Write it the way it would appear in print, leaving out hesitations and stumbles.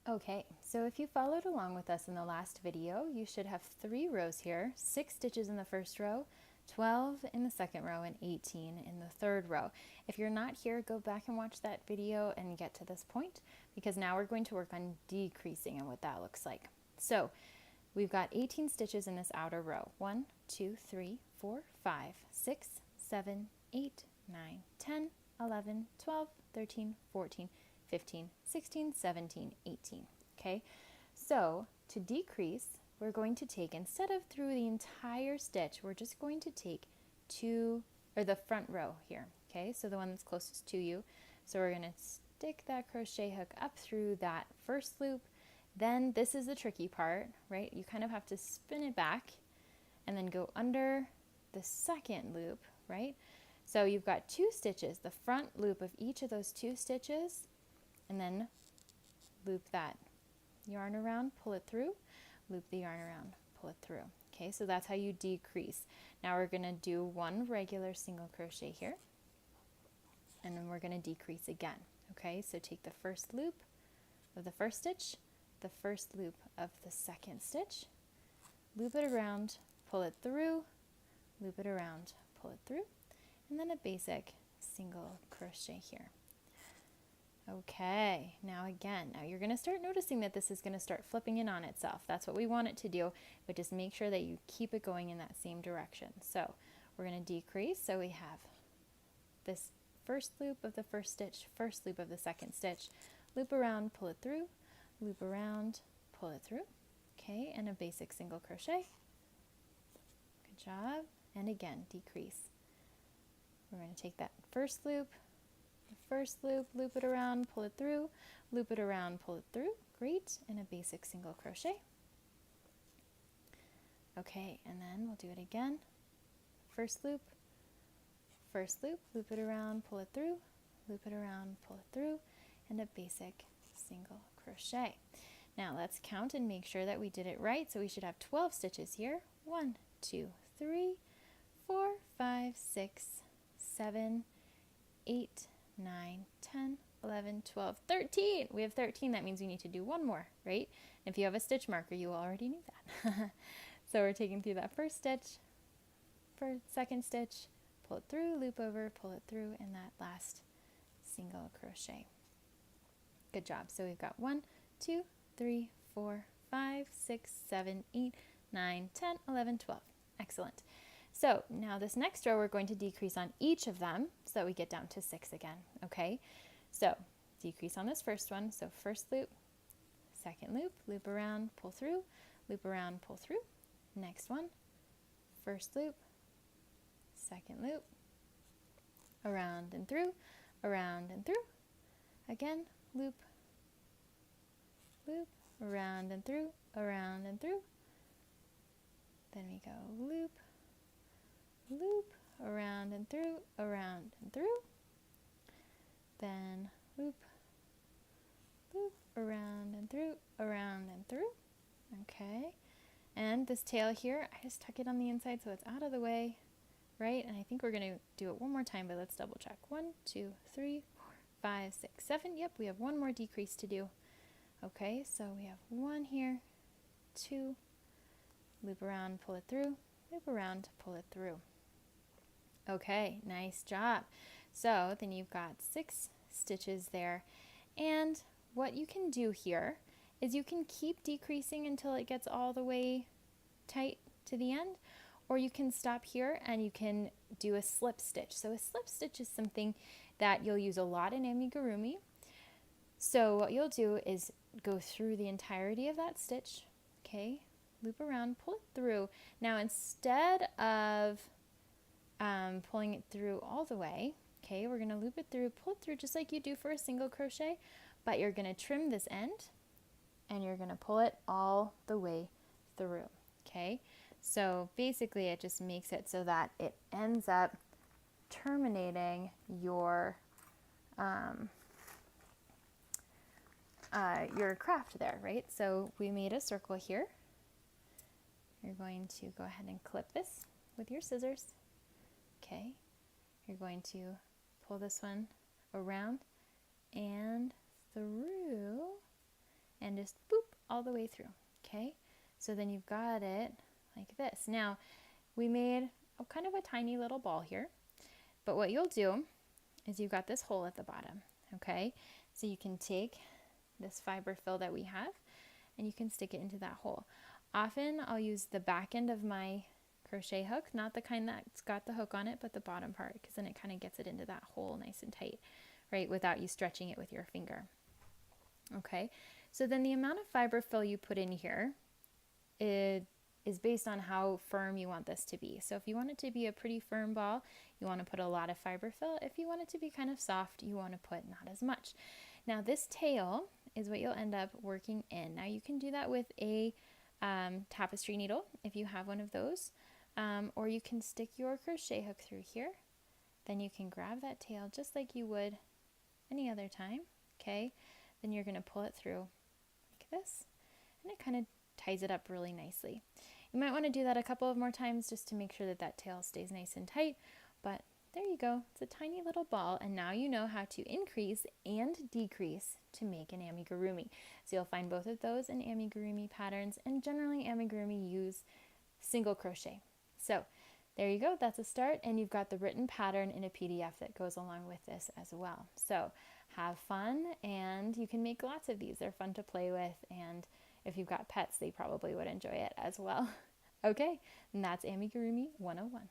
Okay, so if you followed along with us in the last video, you should have 3 rows here, 6 stitches in the first row, 12 in the second row, and 18 in the third row. If you're not here, go back and watch that video and get to this point, because now we're going to work on decreasing and what that looks like. So we've got 18 stitches in this outer row. 1, 2, 3, 4, 5, 6, 7, 8, 9, 10, 11, 12, 13, 14, 15, 16, 17, 18. Okay, so to decrease, we're going to take, instead of through the entire stitch, we're just going to take 2, or the front row here. Okay, so the one that's closest to you. So we're going to stick that crochet hook up through that first loop. Then this is the tricky part, right? You kind of have to spin it back and then go under the second loop, right? So you've got 2 stitches, the front loop of each of those 2 stitches, and then loop that yarn around, pull it through, loop the yarn around, pull it through. Okay, so that's how you decrease. Now we're going to do 1 regular single crochet here, and then we're going to decrease again. Okay, so take the first loop of the first stitch, the first loop of the second stitch, loop it around, pull it through, loop it around, pull it through, and then a basic single crochet here. Okay, now you're going to start noticing that this is going to start flipping in on itself. That's what we want it to do, but just make sure that you keep it going in that same direction. So we're going to decrease. So we have this first loop of the first stitch, first loop of the second stitch, loop around, pull it through, loop around, pull it through. Okay, and a basic single crochet. Good job. And again, decrease. We're going to take that first loop, the first loop, loop it around, pull it through, loop it around, pull it through. Great. And a basic single crochet. Okay, and then we'll do it again. First loop, loop it around, pull it through, loop it around, pull it through, and a basic single crochet. Now let's count and make sure that we did it right. So we should have 12 stitches here. 1, 2, 3, 4, 5, 6, 7, 8, 9, 10, 11, 12, 13. We have 13. That means we need to do 1 more, right? If you have a stitch marker, you already knew that. So we're taking through that first stitch, second stitch, pull it through, loop over, pull it through, and that last single crochet. Good job. So we've got 1, 2, 3, 4, 5, 6, 7, 8, 9, 10, 11, 12. Excellent. So now this next row, we're going to decrease on each of them so that we get down to 6 again. Okay, so decrease on this first one. So first loop, second loop, loop around, pull through, loop around, pull through. Next one, first loop, second loop, around and through, around and through. Again, loop, loop, around and through, around and through. Then we go loop, loop, around and through, around and through. Then loop, loop, around and through, around and through. Okay, and this tail here, I just tuck it on the inside so it's out of the way, right? And I think we're going to do it one more time, but let's double check. 1, 2, 3, 4, 5, 6, 7. Yep, we have 1 more decrease to do. Okay, so we have 1 here, 2, loop around, pull it through, loop around, pull it through. Okay, nice job. So then you've got 6 stitches there, and what you can do here is you can keep decreasing until it gets all the way tight to the end, or you can stop here and you can do a slip stitch. So a slip stitch is something that you'll use a lot in amigurumi. So what you'll do is go through the entirety of that stitch, okay, loop around, pull it through. Now instead of pulling it through all the way, okay, we're going to loop it through, pull it through just like you do for a single crochet, but you're going to trim this end and you're going to pull it all the way through, okay? So basically it just makes it so that it ends up terminating your craft there, right? So we made a circle here. You're going to go ahead and clip this with your scissors. Okay, you're going to pull this one around and through, and just boop all the way through. Okay, so then you've got it like this. Now we made a kind of a tiny little ball here, but what you'll do is you've got this hole at the bottom. Okay, so you can take this fiber fill that we have and you can stick it into that hole. Often I'll use the back end of my crochet hook, not the kind that's got the hook on it, but the bottom part, because then it kind of gets it into that hole nice and tight, right, without you stretching it with your finger. Okay, so then the amount of fiber fill you put in here, it is based on how firm you want this to be. So if you want it to be a pretty firm ball, you want to put a lot of fiber fill. If you want it to be kind of soft, you want to put not as much. Now this tail is what you'll end up working in. Now you can do that with a tapestry needle if you have one of those, or you can stick your crochet hook through here. Then you can grab that tail just like you would any other time. Okay, then you're going to pull it through like this, and it kind of ties it up really nicely. You might want to do that a couple of more times just to make sure that that tail stays nice and tight, but there you go. It's a tiny little ball, and now you know how to increase and decrease to make an amigurumi. So you'll find both of those in amigurumi patterns, and generally amigurumi use single crochet. So there you go. That's a start, and you've got the written pattern in a PDF that goes along with this as well. So have fun, and you can make lots of these. They're fun to play with, and if you've got pets, they probably would enjoy it as well. Okay, and that's Amigurumi 101.